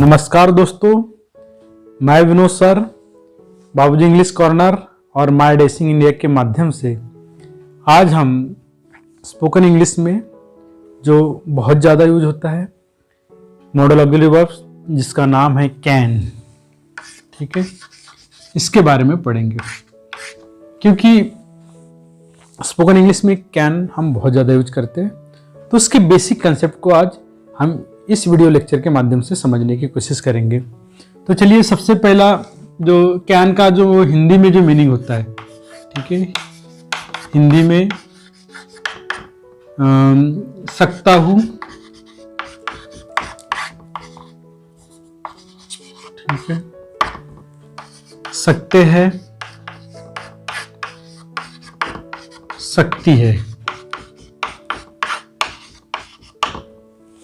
नमस्कार दोस्तों, मैं विनोद सर बाबूजी इंग्लिश कॉर्नर और माय डेसिंग इंडिया के माध्यम से आज हम स्पोकन इंग्लिश में जो बहुत ज़्यादा यूज होता है मॉडल ऑक्सिलरी वर्ब्स जिसका नाम है कैन, ठीक है, इसके बारे में पढ़ेंगे। क्योंकि स्पोकन इंग्लिश में कैन हम बहुत ज़्यादा यूज करते हैं, तो उसके बेसिक कंसेप्ट को आज हम इस वीडियो लेक्चर के माध्यम से समझने की कोशिश करेंगे। तो चलिए, सबसे पहला जो कैन का जो हिंदी में जो मीनिंग होता है, ठीक है, हिंदी में सकता हूँ, ठीक है, सकते हैं, सकती है।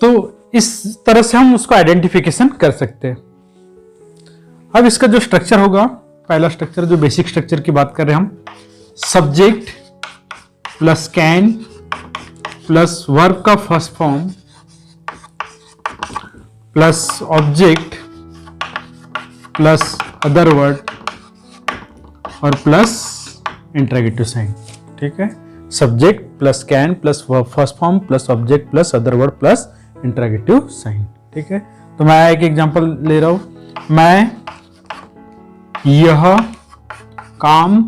तो इस तरह से हम उसको आइडेंटिफिकेशन कर सकते हैं। अब इसका जो स्ट्रक्चर होगा, पहला स्ट्रक्चर जो बेसिक स्ट्रक्चर की बात कर रहे हैं हम, subject plus can plus verb का first form plus object plus other word और प्लस इंटरोगेटिव साइन, ठीक है। Subject plus can plus verb first form plus object plus other word plus interrogative sign, ठीक है। तो मैं एक एग्जांपल ले रहा हूं, मैं यह काम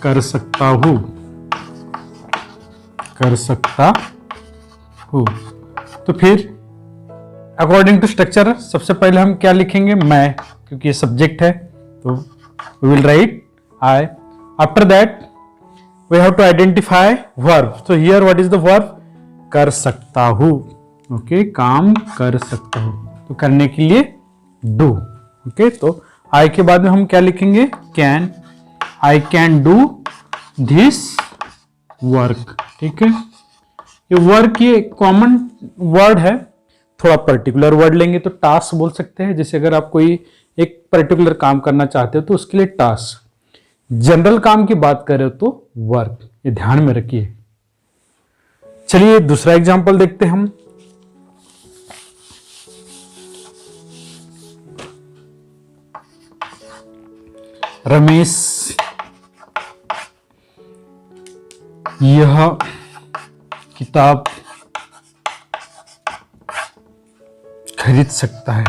कर सकता हूं, कर सकता हूं। तो फिर अकॉर्डिंग टू स्ट्रक्चर सबसे पहले हम क्या लिखेंगे, मैं, क्योंकि ये सब्जेक्ट है तो we will write I. After that we have to identify verb. तो here what is the verb, कर सकता हूं, ओके, काम कर सकता हूं। तो करने के लिए डू, ओके। तो आई के बाद में हम क्या लिखेंगे, can, I can do this work, ठीक है। ये वर्क ये कॉमन वर्ड है, थोड़ा पर्टिकुलर वर्ड लेंगे तो टास्क बोल सकते हैं। जैसे अगर आप कोई एक पर्टिकुलर काम करना चाहते हो तो उसके लिए टास्क, जनरल काम की बात करें तो वर्क, ये ध्यान में रखिए। चलिए दूसरा एग्जांपल देखते हैं हम। रमेश यह किताब खरीद सकता है।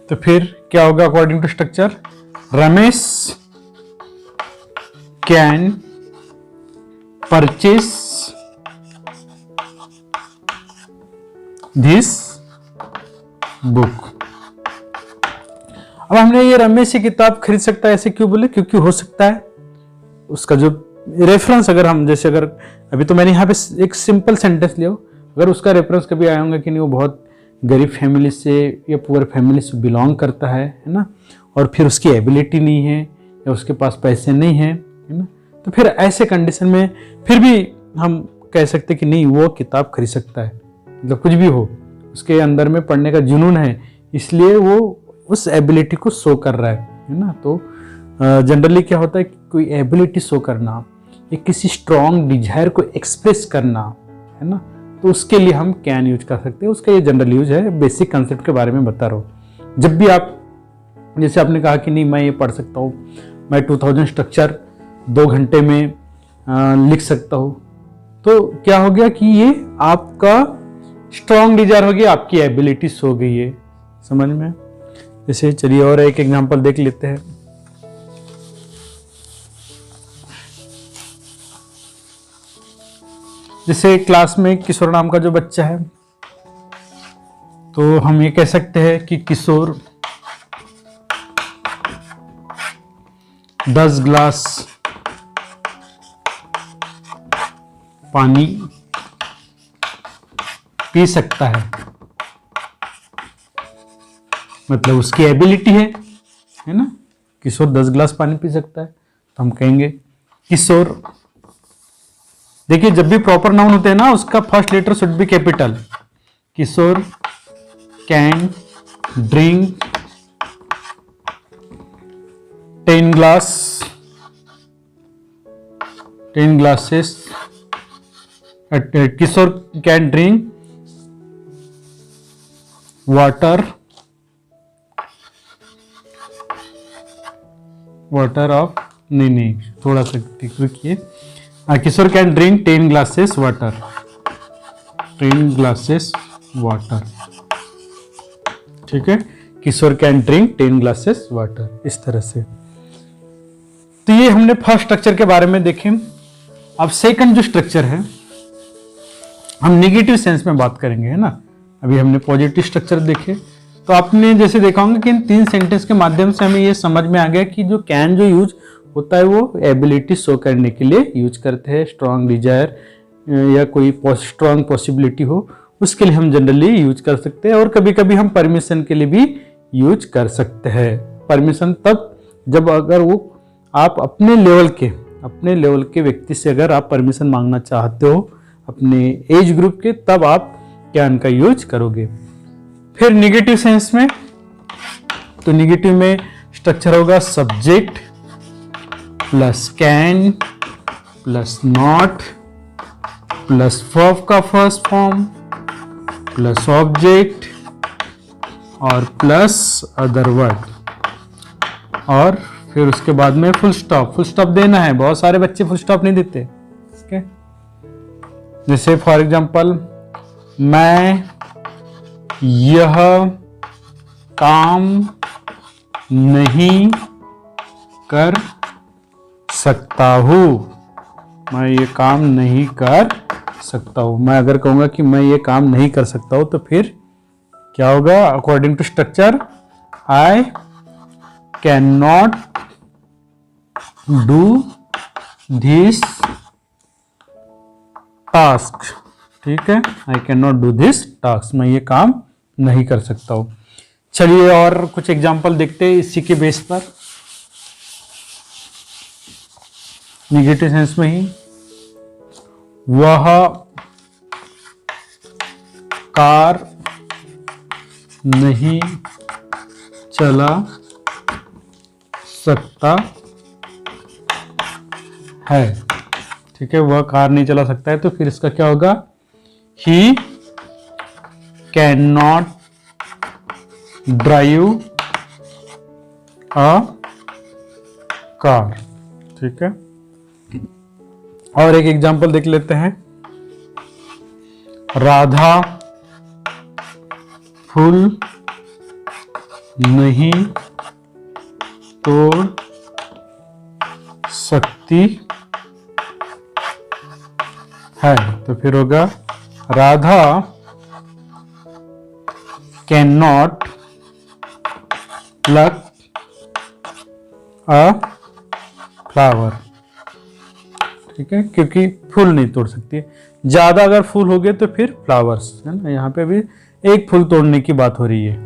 तो फिर क्या होगा according to structure, Ramesh can purchase this book. अब हमने ये रमेश ये किताब खरीद सकता है ऐसे क्यों बोले, क्योंकि हो सकता है उसका जो रेफरेंस, अगर हम जैसे अगर अभी तो मैंने यहाँ पे एक सिंपल सेंटेंस लिया, अगर उसका रेफरेंस कभी आया होगा कि नहीं वो बहुत गरीब फैमिली से या पुअर फैमिली से बिलोंग करता है ना, और फिर उसकी एबिलिटी नहीं है या उसके पास पैसे नहीं है ना, तो फिर ऐसे कंडीशन में फिर भी हम कह सकते कि नहीं वो किताब खरीद सकता है। मतलब कुछ भी हो, उसके अंदर में पढ़ने का जुनून है, इसलिए वो उस एबिलिटी को शो कर रहा है ना। तो जनरली क्या होता है कि कोई एबिलिटी शो करना या किसी स्ट्रॉन्ग डिजायर को एक्सप्रेस करना है ना, तो उसके लिए हम कैन यूज कर सकते हैं। उसका ये जनरल यूज है, बेसिक कंसेप्ट के बारे में बता रहा हूँ। जब भी आप, जैसे आपने कहा कि नहीं मैं ये पढ़ सकता हूँ, मैं 2000 स्ट्रक्चर 2 घंटे में लिख सकता हूँ, तो क्या हो गया कि ये आपका स्ट्रॉन्ग डिजायर हो गया, आपकी एबिलिटीज हो गई है, समझ में। जैसे चलिए और एक एग्जांपल देख लेते हैं। जैसे क्लास में किशोर नाम का जो बच्चा है, तो हम ये कह सकते हैं कि किशोर 10 ग्लास पानी पी सकता है। मतलब उसकी एबिलिटी है ना, किशोर 10 ग्लास पानी पी सकता है, तो हम कहेंगे किशोर। देखिए जब भी प्रॉपर नाउन होते हैं ना, उसका first letter should be capital. Kishore can drink 10 glasses Kishore can drink water of, नहीं थोड़ा सा रुकिए। Kishore can drink 10 glasses water, 10 glasses water. ठीक है, Kishore can drink 10 glasses water, इस तरह से। तो ये हमने फर्स्ट स्ट्रक्चर के बारे में देखे। अब सेकंड जो स्ट्रक्चर है हम निगेटिव सेंस में बात करेंगे, है ना। अभी हमने पॉजिटिव स्ट्रक्चर देखे, तो आपने जैसे देखा होगा कि इन 3 सेंटेंस के माध्यम से हमें ये समझ में आ गया कि जो कैन जो यूज होता है वो एबिलिटी शो करने के लिए यूज करते हैं। स्ट्रॉन्ग डिजायर या कोई स्ट्रॉन्ग पॉसिबिलिटी हो उसके लिए हम जनरली यूज कर सकते हैं, और कभी कभी हम परमिशन के लिए भी यूज कर सकते हैं। परमिशन तब जब अगर वो आप अपने लेवल के व्यक्ति से अगर आप परमिशन मांगना चाहते हो अपने एज ग्रुप के, तब आप कैन का यूज करोगे। फिर निगेटिव सेंस में, तो निगेटिव में स्ट्रक्चर होगा subject plus can plus not plus verb का फर्स्ट फॉर्म प्लस ऑब्जेक्ट और प्लस अदर वर्ड, और फिर उसके बाद में फुल स्टॉप देना है। बहुत सारे बच्चे फुल स्टॉप नहीं देते। okay? जैसे फॉर एग्जांपल, मैं यह काम नहीं कर सकता हूँ, मैं ये काम नहीं कर सकता हूँ। मैं अगर कहूँगा कि मैं ये काम नहीं कर सकता हूँ तो फिर क्या होगा? According to structure, I can not do this task. ठीक है, I can not do this task, मैं ये काम नहीं कर सकता हूँ। चलिए और कुछ एग्जाम्पल देखते हैं इसी के बेस पर, निगेटिव सेंस में ही। वह कार नहीं चला सकता है। ठीक है, वह कार नहीं चला सकता है, तो फिर इसका क्या होगा? He can not drive a car. ठीक है, और एक एग्जांपल देख लेते हैं। राधा फूल नहीं तोड़ सकती है, तो फिर होगा Radha can not plug a flower. ठीक है, क्योंकि फूल नहीं तोड़ सकती है। ज्यादा अगर फूल हो गए तो फिर फ्लावर्स, है ना। यहाँ पे भी एक फूल तोड़ने की बात हो रही है।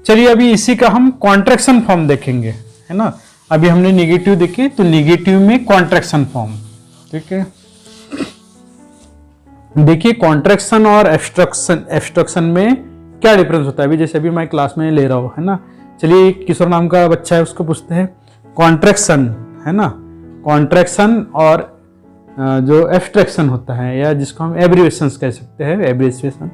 चलिए अभी इसी का हम कॉन्ट्रैक्शन फॉर्म देखेंगे, है ना। अभी हमने निगेटिव देखे, तो निगेटिव में कॉन्ट्रैक्शन फॉर्म। ठीक है, देखिए कॉन्ट्रैक्शन और एब्स्ट्रक्शन में क्या डिफरेंस होता है। अभी जैसे अभी मैं क्लास में ले रहा हूँ, है ना। चलिए किशोर नाम का बच्चा है, उसको पूछते हैं कॉन्ट्रैक्शन, है ना। कॉन्ट्रैक्शन और जो एब्स्ट्रैक्शन होता है, या जिसको हम एब्रिविएशंस कह सकते हैं, एब्रिविएशन।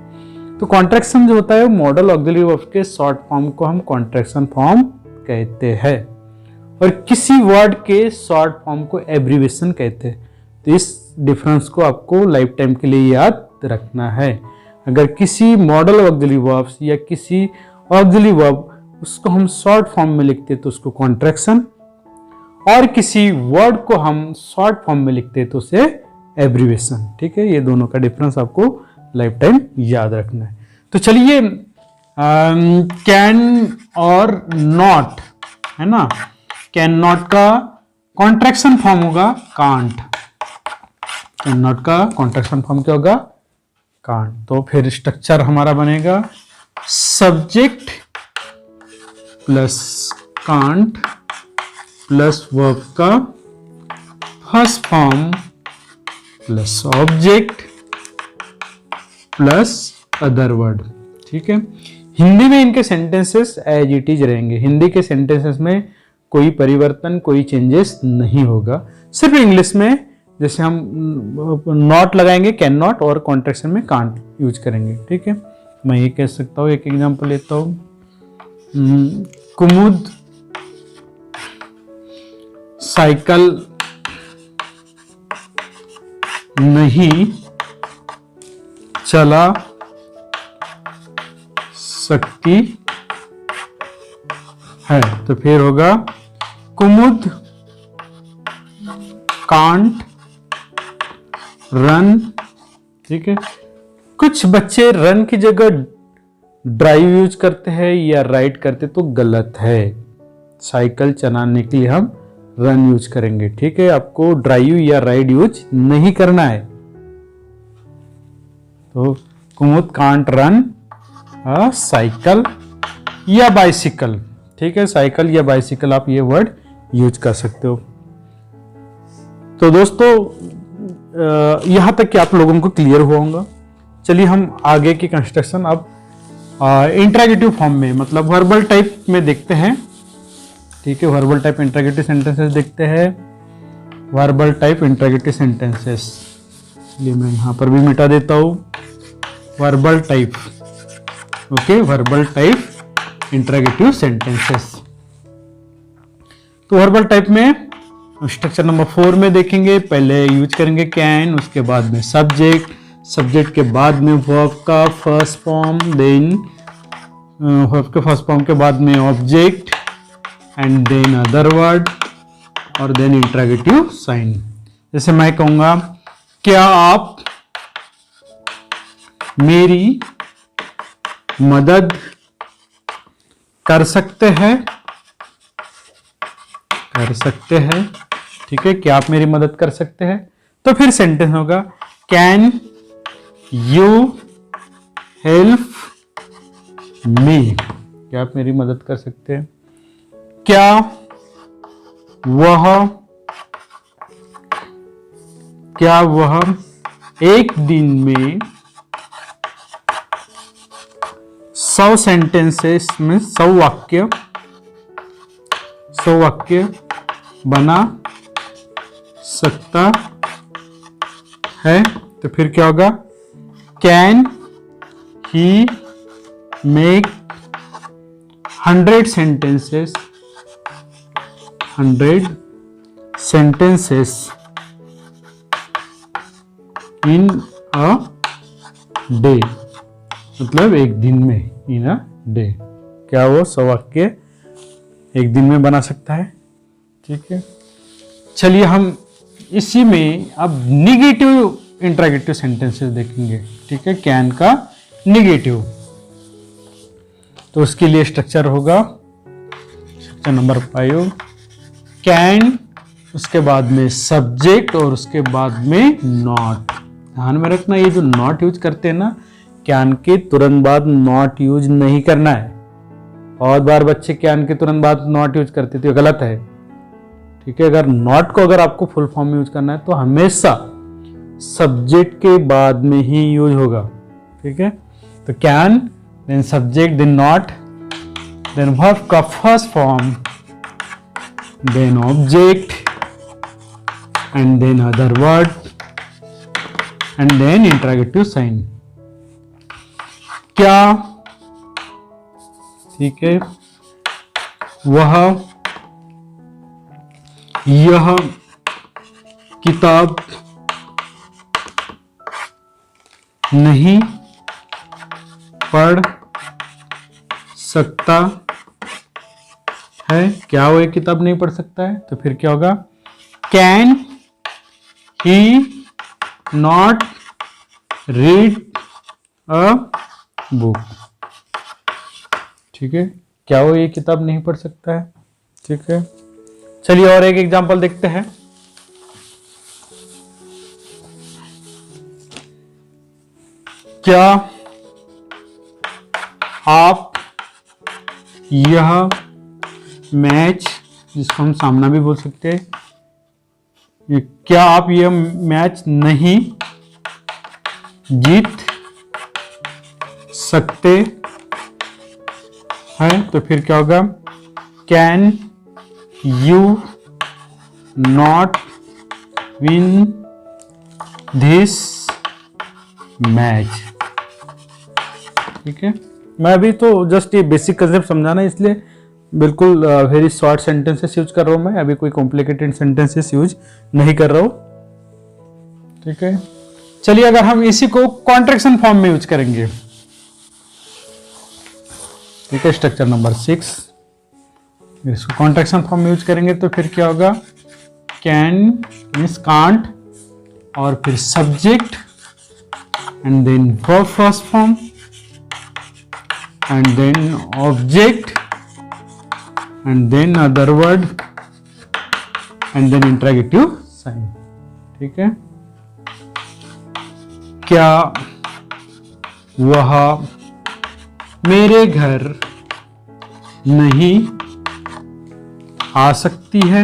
तो कॉन्ट्रैक्शन जो होता है वो मॉडल ऑक्सिलरी वर्ब के शॉर्ट फॉर्म को हम कॉन्ट्रैक्शन फॉर्म कहते हैं, और किसी वर्ड के शॉर्ट फॉर्म को एब्रिविएशन कहते हैं। तो इस डिफरेंस को आपको लाइफ टाइम के लिए याद रखना है। अगर किसी मॉडल ऑक्सिलरी वर्ब्स या किसी ऑक्सिलरी वर्ब उसको हम शॉर्ट फॉर्म में लिखते हैं तो उसको कॉन्ट्रैक्शन, और किसी वर्ड को हम शॉर्ट फॉर्म में लिखते हैं तो उसे एब्रिविएशन। ठीक है, ये दोनों का डिफरेंस आपको लाइफ टाइम याद रखना है। तो चलिए कैन और नॉट, है ना। कैन नॉट का कॉन्ट्रैक्शन फॉर्म होगा कांट। कैन नॉट का कॉन्ट्रैक्शन फॉर्म क्या होगा? कांट। तो फिर स्ट्रक्चर हमारा बनेगा subject plus can't plus verb का first form plus object plus other word. ठीक है, हिंदी में इनके सेंटेंसेस एज इट इज रहेंगे। हिंदी के सेंटेंसेस में कोई परिवर्तन, कोई चेंजेस नहीं होगा। सिर्फ इंग्लिश में जैसे हम नॉट लगाएंगे कैन नॉट, और कॉन्ट्रैक्शन में कांट यूज करेंगे। ठीक है, मैं ये कह सकता हूँ, एक एग्जांपल लेता हूँ, कुमुद साइकिल नहीं चला सकती है, तो फिर होगा कुमुद कांट रन। ठीक है, कुछ बच्चे रन की जगह ड्राइव यूज करते हैं या राइड करते, तो गलत है। साइकिल चलाने के लिए हम रन यूज करेंगे। ठीक है, आपको ड्राइव या राइड यूज नहीं करना है। तो कुमुद कांट रन अ साइकिल या बाइसिकल। ठीक है, साइकिल या बाइसिकल आप ये वर्ड यूज कर सकते हो। तो दोस्तों यहां तक कि आप लोगों को क्लियर हुआ होगा। चलिए हम आगे की कंस्ट्रक्शन अब इंट्रोगेटिव फॉर्म में, मतलब वर्बल टाइप में देखते हैं। ठीक है, वर्बल टाइप इंट्रोगेटिव सेंटेंसेस देखते हैं। वर्बल टाइप इंट्रोगेटिव सेंटेंसेस, चलिए मैं यहां पर भी मिटा देता हूं verbal type. Okay, verbal type interrogative sentences. तो वर्बल टाइप में स्ट्रक्चर नंबर 4 में देखेंगे। पहले यूज करेंगे कैन, उसके बाद में सब्जेक्ट, सब्जेक्ट के बाद में वर्ब का फर्स्ट फॉर्म, देन वर्ब के फर्स्ट फॉर्म के बाद में object, and then other word, और देन इंट्रोगेटिव साइन। जैसे मैं कहूंगा, क्या आप मेरी मदद कर सकते हैं? कर सकते हैं। ठीक है, क्या आप मेरी मदद कर सकते हैं? तो फिर सेंटेंस होगा, कैन यू हेल्प मी? क्या आप मेरी मदद कर सकते हैं? क्या वह एक दिन में 100 सेंटेंसेस में 100 वाक्य बना सकता है? तो फिर क्या होगा, can he make 100 sentences in a day? मतलब एक दिन में, इन अ डे। क्या वो 100 वाक्य एक दिन में बना सकता है? ठीक है, चलिए हम इसी में अब निगेटिव इंट्रोगेटिव सेंटेंसेस देखेंगे। ठीक है, कैन का निगेटिव। तो उसके लिए स्ट्रक्चर होगा, स्ट्रक्चर नंबर 5, कैन, उसके बाद में सब्जेक्ट, और उसके बाद में नॉट। ध्यान में रखना, ये जो नॉट यूज करते हैं ना, कैन के तुरंत बाद नॉट यूज नहीं करना है। बहुत बार बच्चे कैन के तुरंत बाद नॉट यूज करते थे, गलत है। ठीक है, अगर नॉट को अगर आपको फुल फॉर्म में यूज करना है तो हमेशा सब्जेक्ट के बाद में ही यूज होगा। ठीक है, तो can, then subject, then not, then verb का first form, then object, and then other word, and then interrogative sign. क्या, ठीक है, यह किताब नहीं पढ़ सकता है? क्या वो एक किताब नहीं पढ़ सकता है? तो फिर क्या होगा, can he not read a book? ठीक है, क्या वो ये किताब नहीं पढ़ सकता है? ठीक है, चलिए और एक एग्जांपल देखते हैं। क्या आप यह मैच, जिसको हम सामना भी बोल सकते हैं, क्या आप यह मैच नहीं जीत सकते हैं? तो फिर क्या होगा, can you not win this match. ठीक है, मैं अभी तो जस्ट ये बेसिक कंसेप्ट समझाना है, इसलिए बिल्कुल वेरी शॉर्ट सेंटेंसेस यूज कर रहा हूं मैं, अभी कोई कॉम्प्लिकेटेड सेंटेंसेस यूज नहीं कर रहा हूं। ठीक है, चलिए अगर हम इसी को कॉन्ट्रैक्शन फॉर्म में यूज करेंगे, ठीक है, स्ट्रक्चर नंबर 6, इसको कॉन्ट्रैक्शन फॉर्म में यूज करेंगे तो फिर क्या होगा, कैन मीन्स कांट, और फिर subject and then verb first form and then object and then other word and then interrogative sign. ठीक है, क्या वह मेरे घर नहीं आ सकती है?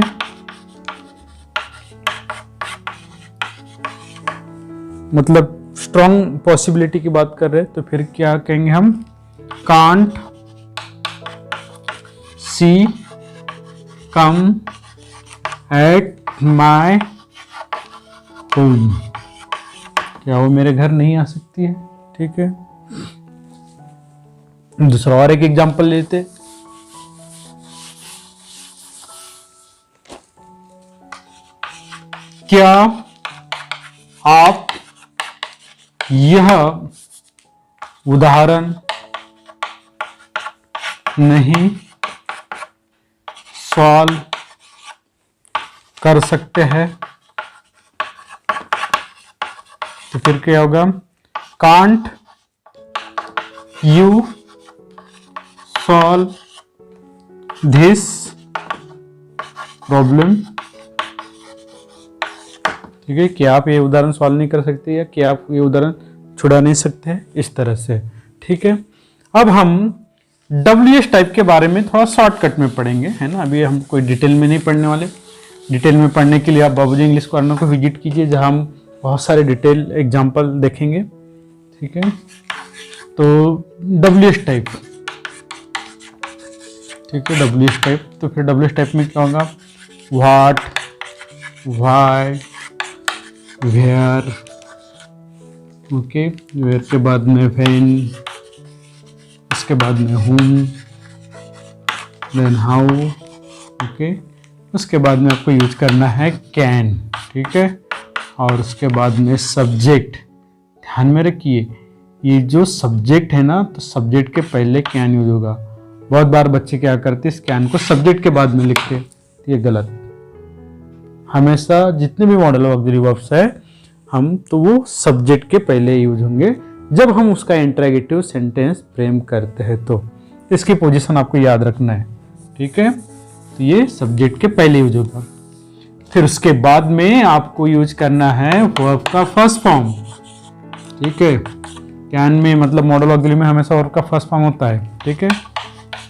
मतलब स्ट्रॉन्ग पॉसिबिलिटी की बात कर रहे हैं, तो फिर क्या कहेंगे हम, can't see come at my home, क्या वो मेरे घर नहीं आ सकती है? ठीक है, दूसरा और एक एग्जांपल लेते, क्या आप यह उदाहरण नहीं सॉल्व कर सकते हैं? तो फिर क्या होगा, can't you solve this problem? ठीक है, क्या आप ये उदाहरण सॉल्व नहीं कर सकते, या क्या आप ये उदाहरण छुड़ा नहीं सकते, इस तरह से। ठीक है, अब हम WH टाइप के बारे में थोड़ा शॉर्टकट में पढ़ेंगे, है ना, अभी हम कोई डिटेल में नहीं पढ़ने वाले। डिटेल में पढ़ने के लिए आप बाबूजी इंग्लिश कॉर्नर को विजिट कीजिए, जहां हम बहुत सारे डिटेल एग्जाम्पल देखेंगे। ठीक है, तो WH टाइप, ठीक है, WH टाइप, तो फिर WH टाइप में क्या होगा, what, why, where, okay, where के बाद में व्हेन, इसके बाद में whom, देन हाउ, ओके, उसके बाद में आपको यूज करना है कैन। ठीक है, और उसके बाद में सब्जेक्ट, ध्यान में रखिए ये जो सब्जेक्ट है ना, तो सब्जेक्ट के पहले कैन यूज होगा। बहुत बार बच्चे क्या करते हैं, इस कैन को सब्जेक्ट के बाद में लिखते हैं, ये गलत। हमेशा जितने भी मॉडल ऑक्सिलरी वर्ब्स है हम, तो वो सब्जेक्ट के पहले यूज होंगे जब हम उसका इंटरोगेटिव सेंटेंस फ्रेम करते हैं, तो इसकी पोजीशन आपको याद रखना है। ठीक है, तो ये सब्जेक्ट के पहले यूज होगा। फिर उसके बाद में आपको यूज करना है वर्ब का फर्स्ट फॉर्म। ठीक है, कैन में मतलब मॉडल ऑक्सिलरी में हमेशा वर्ब का फर्स्ट फॉर्म होता है। ठीक है,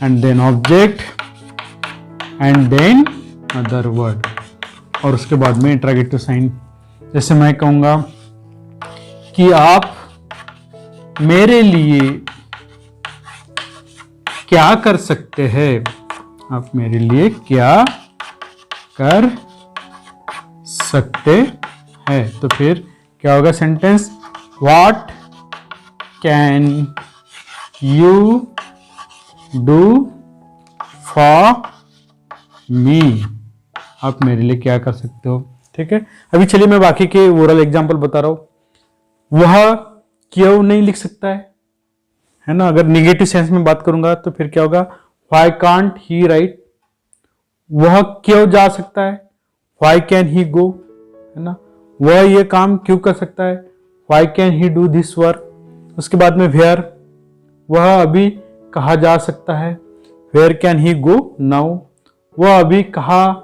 and then object and then other word, और उसके बाद में इंटरोगेटिव साइन। जैसे मैं कहूंगा कि आप मेरे लिए क्या कर सकते हैं, आप मेरे लिए क्या कर सकते हैं, तो फिर क्या होगा sentence, what can you do for me, आप मेरे लिए क्या कर सकते हो। ठीक है, अभी चलिए मैं बाकी के ओरल एग्जांपल बता रहा हूं। वह क्यों नहीं लिख सकता है ना, अगर निगेटिव सेंस में बात करूंगा तो फिर क्या होगा, व्हाई कांट ही राइट, वह क्यों जा सकता है, व्हाई कैन ही गो, है ना, वह ये काम क्यों कर सकता है, why can he do this work. उसके बाद में वेयर, वह अभी कहा जा सकता है, where can he go now, वह अभी कहाँ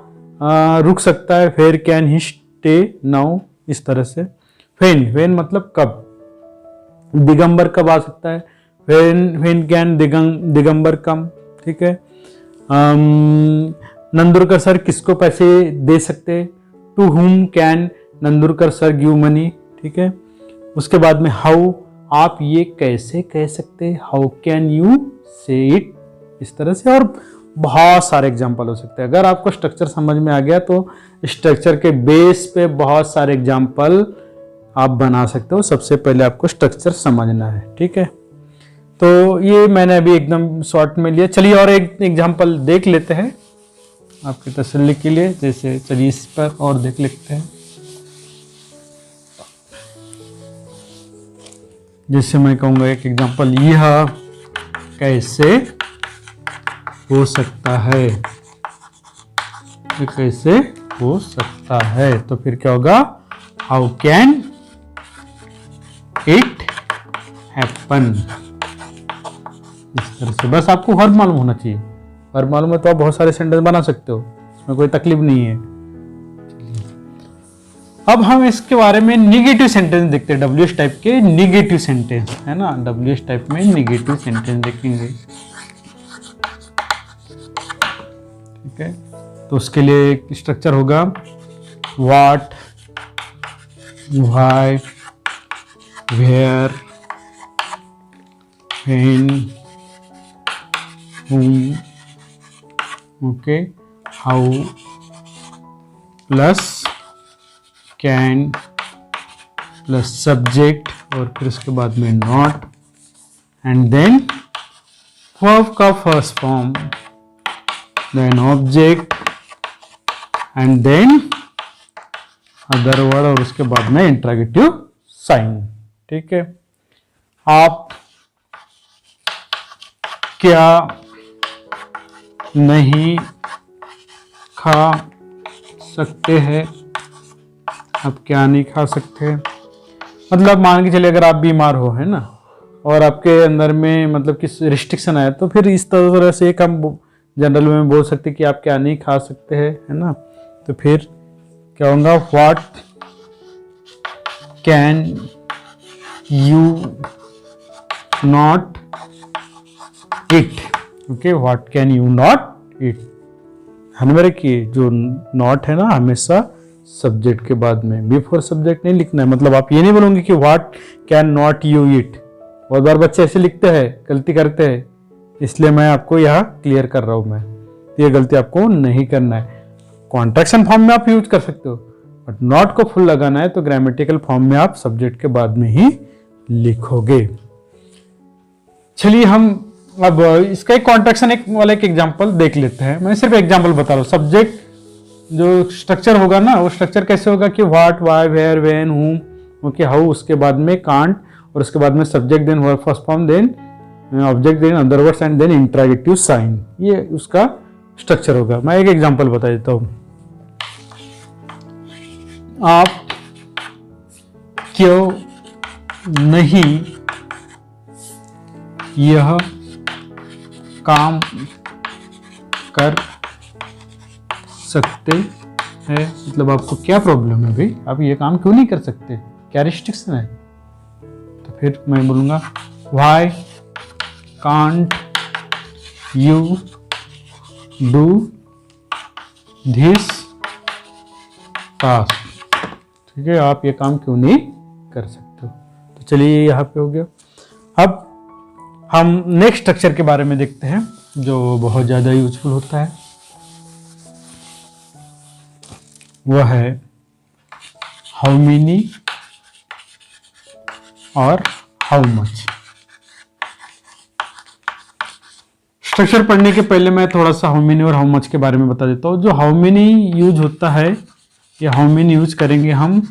रुक सकता है, where can he stay now, इस तरह से। व्हेन, व्हेन मतलब कब, दिगंबर कब आ सकता है, व्हेन कैन दिगंबर कम। ठीक है, नंदुरकर सर किसको पैसे दे सकते, to whom can Nandurkar sir give money. ठीक है, उसके बाद में हाउ, आप ये कैसे कह सकते, हाउ कैन यू से इट, इस तरह से। और बहुत सारे एग्जाम्पल हो सकते हैं। अगर आपको स्ट्रक्चर समझ में आ गया तो स्ट्रक्चर के बेस पे बहुत सारे एग्जाम्पल आप बना सकते हो। सबसे पहले आपको स्ट्रक्चर समझना है, ठीक है। तो ये मैंने अभी एकदम शॉर्ट में लिया। चलिए और एक एग्जांपल देख लेते हैं आपकी तसल्ली के लिए। जैसे चलिए इस पर और देख लेते हैं। जैसे मैं कहूँगा एक एग्जांपल, यह कैसे हो सकता है, ये कैसे हो सकता है। तो फिर क्या होगा, हाउ कैन इट हैपन। इस तरह से बस आपको वर्ब मालूम होना चाहिए। वर्ब मालूम है तो आप बहुत सारे सेंटेंस बना सकते हो, इसमें कोई तकलीफ नहीं है। अब हम इसके बारे में निगेटिव सेंटेंस देखते हैं, WH टाइप के निगेटिव सेंटेंस, है ना। WH टाइप में निगेटिव सेंटेंस देखेंगे, ठीक है। तो उसके लिए एक स्ट्रक्चर होगा, what, why, where, when, whom, okay, how plus can plus subject और फिर उसके बाद में नॉट, एंड देन वर्ब का first form, then object, and then other word और उसके बाद में इंटरोगेटिव साइन, ठीक है। आप क्या नहीं खा सकते हैं, आप क्या नहीं खा सकते। मतलब मान के चलिए अगर आप बीमार हो, है ना, और आपके अंदर में मतलब किस रिस्ट्रिक्शन आया, तो फिर इस तरह से एक हम जनरल में बोल सकते हैं कि आप क्या नहीं खा सकते हैं, है ना। तो फिर क्या होगा, what can you not it, okay, what can you not it. ध्यान में रखिए जो नॉट है ना हमेशा सब्जेक्ट के बाद में, बिफोर सब्जेक्ट नहीं लिखना है। मतलब आप ये नहीं बोलोगे कि what can not you it. बहुत बार बच्चे ऐसे लिखते हैं, गलती करते हैं, इसलिए मैं आपको यहाँ क्लियर कर रहा हूँ। मैं ये गलती आपको नहीं करना है। कॉन्ट्रैक्शन फॉर्म में आप यूज कर सकते हो, बट नॉट को फुल लगाना है तो ग्रामेटिकल फॉर्म में आप सब्जेक्ट के बाद में ही लिखोगे। चलिए हम अब इसका एक कॉन्ट्रैक्शन एक वाला एक एग्जांपल देख लेते हैं। मैं सिर्फ एग्जांपल बता रहा हूँ। सब्जेक्ट जो स्ट्रक्चर होगा ना, वो स्ट्रक्चर कैसे होगा कि what, why, where, when, whom, okay, how, उसके बाद में कांट और उसके बाद में subject, then verb first form, then object, then other words and then interrogative sign. ये उसका स्ट्रक्चर होगा। मैं एक एग्जांपल बता देता हूँ। आप क्यों नहीं यह काम कर सकते हैं, मतलब आपको क्या प्रॉब्लम है भाई, आप ये काम क्यों नहीं कर सकते, क्या रिस्ट्रिक्शन है। तो फिर मैं बोलूंगा why can't you do this task, ठीक है, आप ये काम क्यों नहीं कर सकते हो। तो चलिए यहाँ पे हो गया। अब हम नेक्स्ट स्ट्रक्चर के बारे में देखते हैं जो बहुत ज़्यादा यूजफुल होता है। वह है हाउ मेनी और हाउ मच। स्ट्रक्चर पढ़ने के पहले मैं थोड़ा सा हाउ मेनी और हाउ मच के बारे में बता देता हूँ। जो हाउ मेनी यूज होता है, ये हाउ मेनी यूज करेंगे हम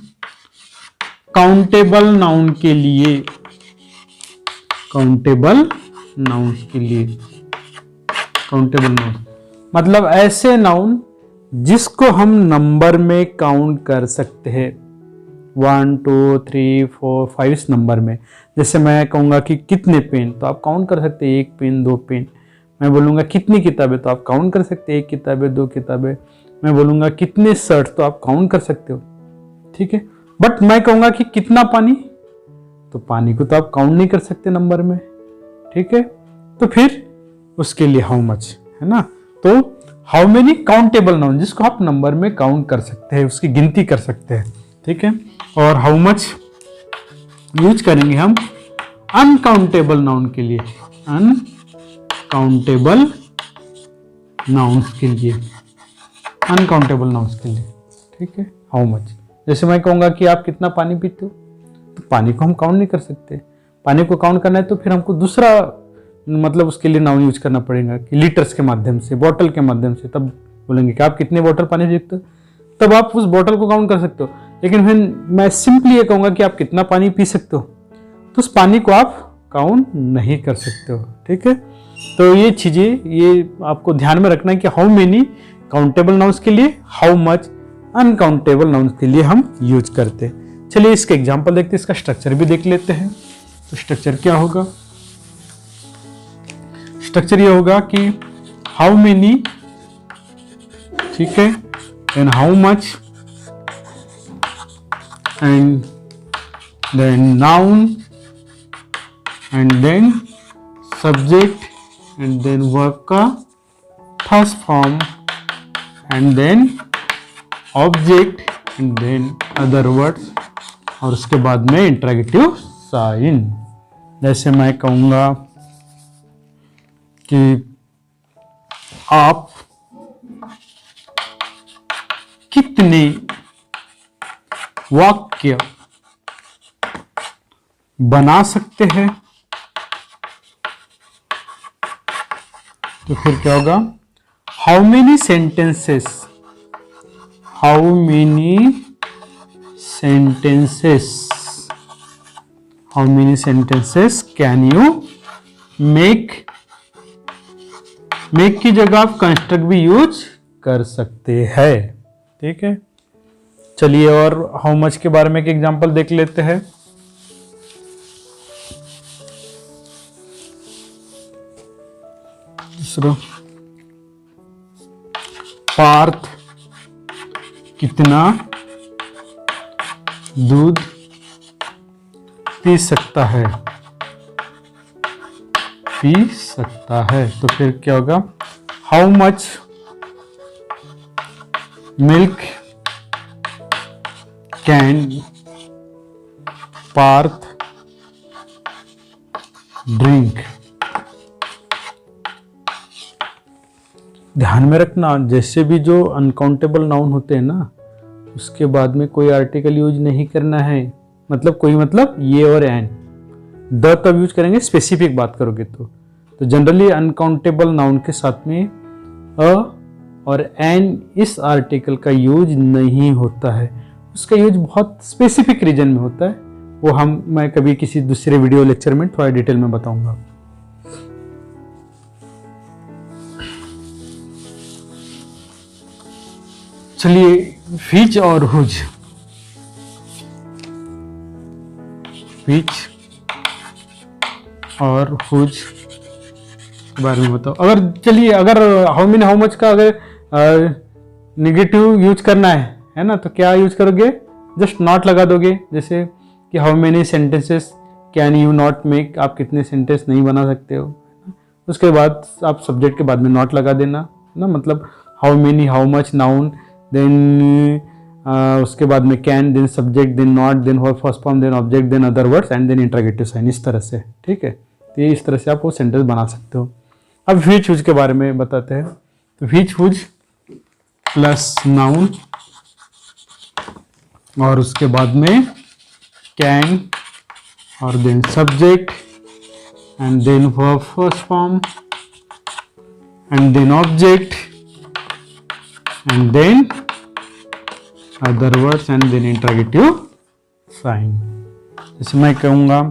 काउंटेबल नाउन के लिए, काउंटेबल नाउन के लिए। काउंटेबल नाउन मतलब ऐसे नाउन जिसको हम नंबर में काउंट कर सकते हैं, 1 2 3 4 5 इस नंबर में। जैसे मैं कहूँगा कि कितने पेन, तो आप काउंट कर सकते हैं, 1 पेन 2 पेन। मैं बोलूँगा कितनी किताबें, तो आप काउंट कर सकते हैं, 1 किताबें 2 किताबें। मैं बोलूँगा कितने शर्ट, तो आप काउंट कर सकते हो, ठीक है। बट मैं कहूँगा कि कितना पानी, तो पानी को तो आप काउंट नहीं कर सकते नंबर में, ठीक है। तो फिर उसके लिए हाउ मच, है ना। तो हाउ मेनी काउंटेबल नाउन जिसको आप नंबर में काउंट कर सकते हैं, उसकी गिनती कर सकते हैं, ठीक है। और हाउ मच यूज करेंगे हम अनकाउंटेबल नाउन के लिए, अनकाउंटेबल नाउन्स के लिए, अनकाउंटेबल नाउन्स के लिए, ठीक है। हाउ मच, जैसे मैं कहूँगा कि आप कितना पानी पीते हो, तो पानी को हम काउंट नहीं कर सकते। पानी को काउंट करना है तो फिर हमको दूसरा मतलब उसके लिए नाउन यूज करना पड़ेगा कि लीटर्स के माध्यम से, बॉटल के माध्यम से। तब बोलेंगे कि आप कितने बॉटल पानी पीते हो, तब आप उस बॉटल को काउंट कर सकते हो। लेकिन फिर मैं सिंपली ये कहूँगा कि आप कितना पानी पी सकते हो, तो उस पानी को आप काउंट नहीं कर सकते हो। ठीक है, तो ये चीज़ें ये आपको ध्यान में रखना है कि हाउ मेनी काउंटेबल नाउन्स के लिए, हाउ मच अनकाउंटेबल नाउन्स के लिए हम यूज करते हैं। चलिए इसके एग्जांपल देखते हैं, इसका स्ट्रक्चर भी देख लेते हैं। तो स्ट्रक्चर क्या होगा? स्ट्रक्चर ये होगा कि हाउ मेनी, ठीक है, and how much, and then noun, and then subject, and then verb का first form, and then object, and then other words, और उसके बाद में इंटरोगेटिव साइन। जैसे मैं कहूँगा कि आप कितने वाक्य बना सकते हैं, तो फिर क्या होगा? How many sentences, how many sentences, how many sentences can you make. Make की जगह आप कंस्ट्रक्ट भी यूज कर सकते हैं। ठीक है, चलिए और हाउ मच के बारे में एक एग्जांपल देख लेते हैं। दूसरा, पार्थ कितना दूध पी सकता है, पी सकता है, तो फिर क्या होगा? How much milk can Parth drink. ध्यान में रखना, जैसे भी जो अनकाउंटेबल नाउन होते हैं ना, उसके बाद में कोई आर्टिकल यूज नहीं करना है। मतलब कोई मतलब ये और एन, द तब यूज करेंगे स्पेसिफिक बात करोगे तो जनरली अनकाउंटेबल नाउन के साथ में अ और एन इस आर्टिकल का यूज नहीं होता है। उसका यूज बहुत स्पेसिफिक रीजन में होता है, वो मैं कभी किसी दूसरे वीडियो लेक्चर में थोड़ा डिटेल में बताऊंगा। चलिए व्हिच और हुज, व्हिच और हुज के बारे में बताओ। अगर हाउ मेनी हाउ मच का अगर नेगेटिव यूज करना है ना, तो क्या यूज करोगे? जस्ट नॉट लगा दोगे। जैसे कि how many sentences can you not make, आप कितने सेंटेंस नहीं बना सकते हो। उसके बाद आप सब्जेक्ट के बाद में नॉट लगा देना ना, मतलब how many, how much noun, then उसके बाद में can, then subject, then not, then verb first form, then object, then other words, and then interrogative sign. इस तरह से, ठीक है, तो ये इस तरह से आप वो सेंटेंस बना सकते हो। अब व्हिच हुज के बारे में बताते हैं। तो व्हिच हुज प्लस नाउन और उसके बाद में कैन और then subject and then verb first form and then object and then other words and then interrogative sign. जैसे मैं कहूँगा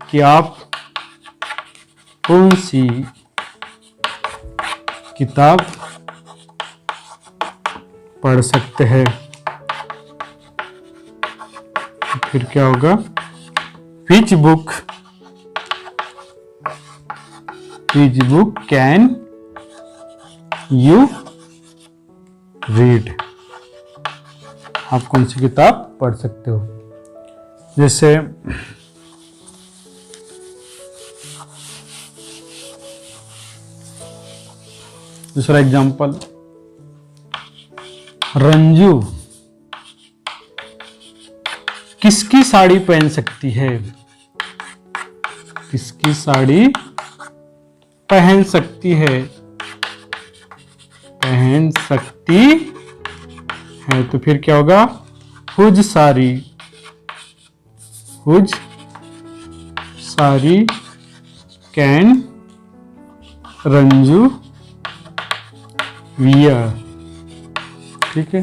कि आप कौन सी किताब पढ़ सकते हैं, फिर क्या होगा? which book can you read, आप कौन सी किताब पढ़ सकते हो। जैसे दूसरा एग्जांपल, रंजू किसकी साड़ी पहन सकती है, किसकी साड़ी पहन सकती है, पहन सकती है, तो फिर क्या होगा? हुज साड़ी, हुज सारी कैन रंजू वियर। ठीक है,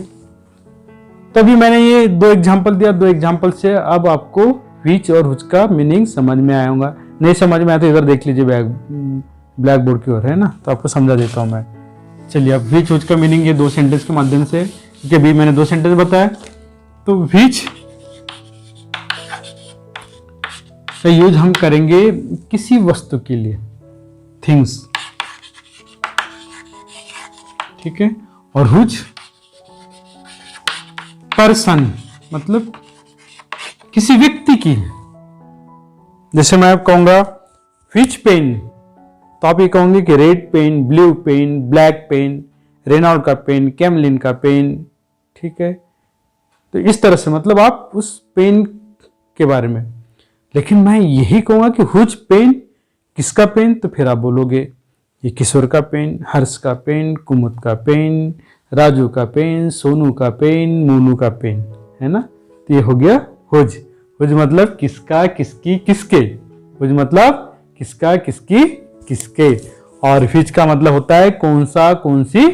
तभी मैंने ये 2 एग्जाम्पल दिया। 2 एग्जाम्पल से अब आपको विच और हुज का मीनिंग समझ में आया होगा। नहीं समझ में आया तो इधर देख लीजिए, ब्लैक बोर्ड की ओर है ना, तो आपको समझा देता हूं मैं। चलिए, अब विच हुज का मीनिंग ये 2 सेंटेंस के माध्यम से, क्योंकि अभी मैंने 2 सेंटेंस बताया। तो विच का यूज हम करेंगे किसी वस्तु के लिए, थिंग्स। ठीक है, और हुज पर्सन, मतलब किसी व्यक्ति की। जैसे मैं आप कहूंगा विच पेन, तो आप ये कहोगे कि red pen, blue pen, black pen, Reynold का पेन, कैमलिन का पेन। ठीक है, तो इस तरह से मतलब आप उस पेन के बारे में। लेकिन मैं यही कहूंगा कि हुज पेन, किसका पेन, तो फिर आप बोलोगे ये किशोर का पेन, हर्ष का पेन, कुमुद का पेन, राजू का पेन, सोनू का पेन, मोनू का पेन, है ना। तो ये हो गया हुज। हुज मतलब किसका, किसकी, किसके। हुज मतलब किसका, किसकी, किसके। और विच का मतलब होता है कौन सा, कौन सी,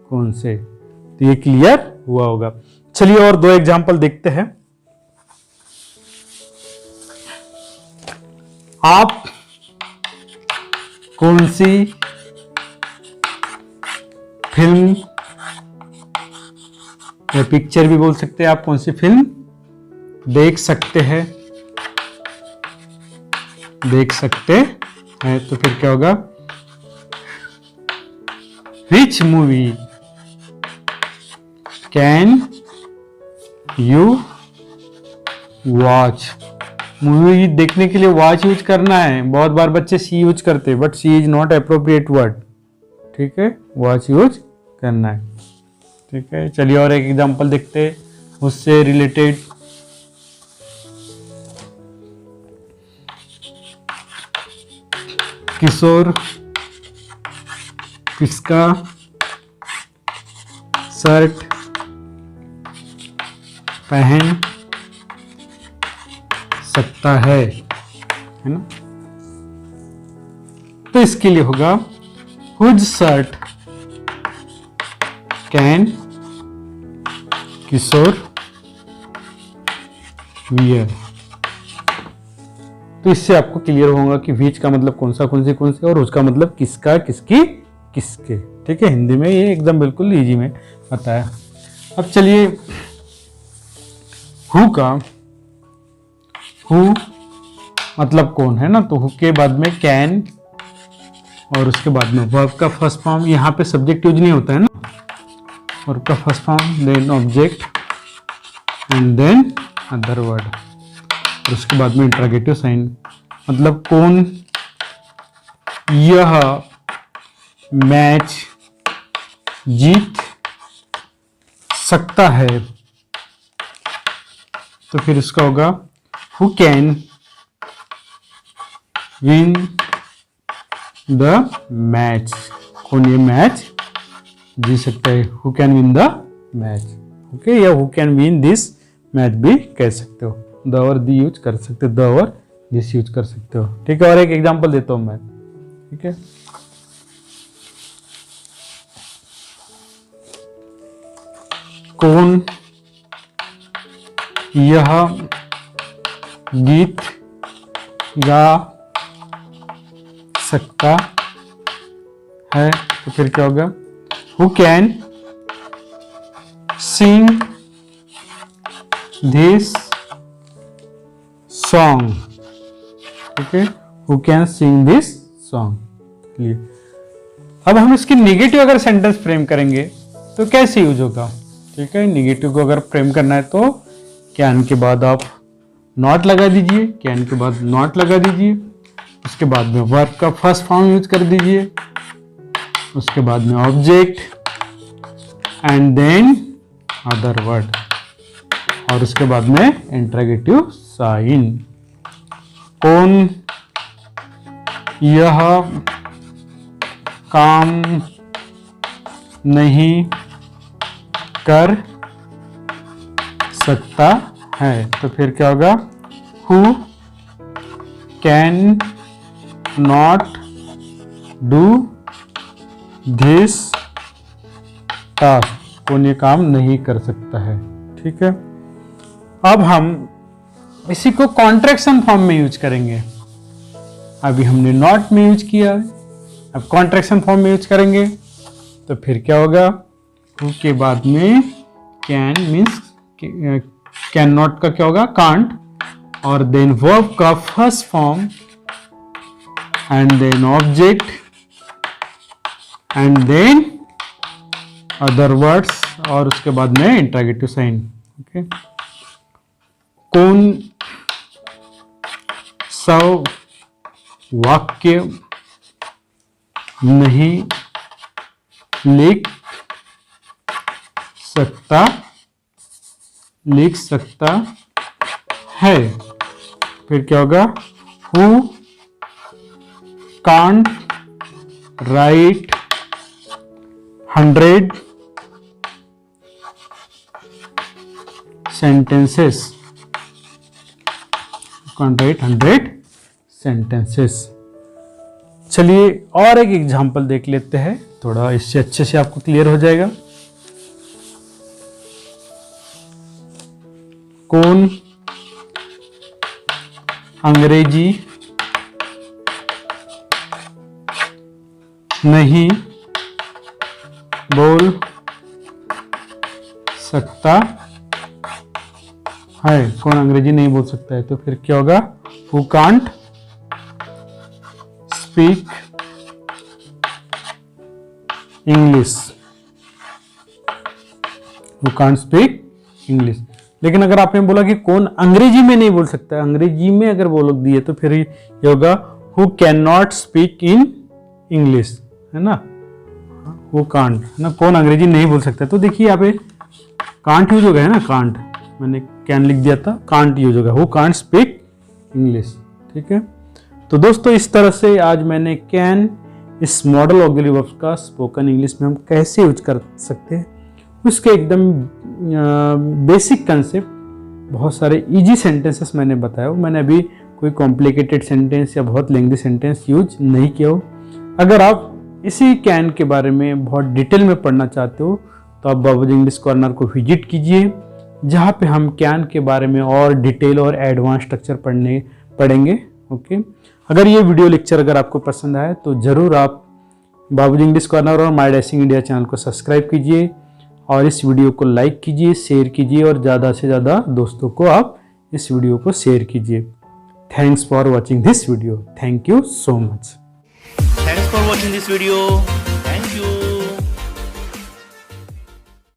कौन से। तो ये क्लियर हुआ होगा। चलिए और 2 एग्जाम्पल देखते हैं। आप कौन सी फिल्म या पिक्चर भी बोल सकते हैं, आप कौन सी फिल्म देख सकते हैं, देख सकते हैं। तो फिर क्या होगा, which movie can you watch. Movie देखने के लिए वॉच यूज करना है। बहुत बार बच्चे सी यूज करते हैं, but see is not appropriate word. ठीक है, वॉच यूज करना है। ठीक है, चलिए और एक एग्जांपल देखते हैं उससे रिलेटेड। किशोर किसका शर्ट पहन सकता है ना। तो इसके लिए होगा whose shirt can Kishore wear. तो इससे आपको क्लियर होगा कि विच का मतलब कौन सा, कौन से, और उसका मतलब किसका, किसकी, किसके। ठीक है, हिंदी में ये एकदम बिल्कुल इजी में बताया। अब चलिए हु का, हु मतलब कौन, है ना। तो हु के बाद में कैन और उसके बाद में वर्ब का फर्स्ट फॉर्म। यहाँ पे सब्जेक्ट यूज नहीं होता है ना, वर्ब का first form, then object and then other word, और उसके बाद में इंटरोगेटिव साइन। मतलब कौन यह मैच जीत सकता है। तो फिर इसका होगा who can win the match. कौन ये मैच जीत सकता है, who can win the match. Okay, या who can win this match भी कह सकते हो। द और दी यूज कर सकते हो, द और दिस यूज कर सकते हो। ठीक है, और एक एग्जांपल देता हूं मैं। ठीक है, कौन यह गीत गा सकता है। तो फिर क्या होगा, who can sing this song. ठीक है, who can sing this song. अब हम इसकी नेगेटिव अगर सेंटेंस फ्रेम करेंगे तो कैसे यूज होगा। ठीक है, नेगेटिव को अगर फ्रेम करना है तो कैन के बाद आप नॉट लगा दीजिए, कैन के बाद नॉट लगा दीजिए, उसके बाद में वर्ब का फर्स्ट फॉर्म यूज कर दीजिए, उसके बाद में object and then other word, और उसके बाद में इंटरोगेटिव साइन। कौन यह काम नहीं कर सकता है। तो फिर क्या होगा, who can not do this task, कौन ये काम नहीं कर सकता है। ठीक है, अब हम इसी को कॉन्ट्रैक्शन फॉर्म में यूज करेंगे। अभी हमने नॉट में यूज किया, अब कॉन्ट्रैक्शन फॉर्म में यूज करेंगे तो फिर क्या होगा, हु के बाद में कैन मीन्स कैन नॉट का क्या होगा, कांट, और देन वर्ब का first form and then object and then other words, और उसके बाद में इंटरोगेटिव साइन। ओके, कौन सा वाक्य नहीं लिख सकता है, फिर क्या होगा, who can't right 100 sentences, can't write 100 sentences। चलिए और एक एग्जांपल देख लेते हैं, थोड़ा इससे अच्छे से आपको क्लियर हो जाएगा। कौन अंग्रेजी नहीं बोल सकता है, कौन अंग्रेजी नहीं बोल सकता है, तो फिर क्या होगा, who can't speak English, who can't speak English. लेकिन अगर आपने बोला कि कौन अंग्रेजी में नहीं बोल सकता, अंग्रेजी में अगर बोल दिए तो फिर ये होगा who can not speak in English, है ना, हु कांट, है ना, कौन अंग्रेजी नहीं बोल सकता। तो देखिए यहाँ पे कांट यूज हो गया है ना, कांट, मैंने कैन लिख दिया था, कांट यूज होगा, हु कांट स्पीक इंग्लिश। ठीक है, तो दोस्तों इस तरह से आज मैंने कैन इस मॉडल ऑक्सिलरी वर्ब्स का स्पोकन इंग्लिश में हम कैसे यूज कर सकते हैं उसके एकदम बेसिक कंसेप्ट, बहुत सारे इजी सेंटेंसेस मैंने बताया हो। मैंने अभी कोई कॉम्प्लिकेटेड सेंटेंस या बहुत लेंथी सेंटेंस यूज नहीं किया हो। अगर आप इसी कैन के बारे में बहुत डिटेल में पढ़ना चाहते हो तो आप बाबूजी इंग्लिश कॉर्नर को विजिट कीजिए, जहाँ पे हम कैन के बारे में और डिटेल और एडवांस स्ट्रक्चर पढ़ेंगे। ओके, अगर ये वीडियो लेक्चर अगर आपको पसंद आए तो ज़रूर आप बाबूजी इंग्लिश कॉर्नर और माय डैशिंग इंडिया चैनल को सब्सक्राइब कीजिए और इस वीडियो को लाइक कीजिए, शेयर कीजिए और ज़्यादा से ज़्यादा दोस्तों को आप इस वीडियो को शेयर कीजिए। Thanks for watching this video. Thank you so much. Thanks for watching this video. Thank you.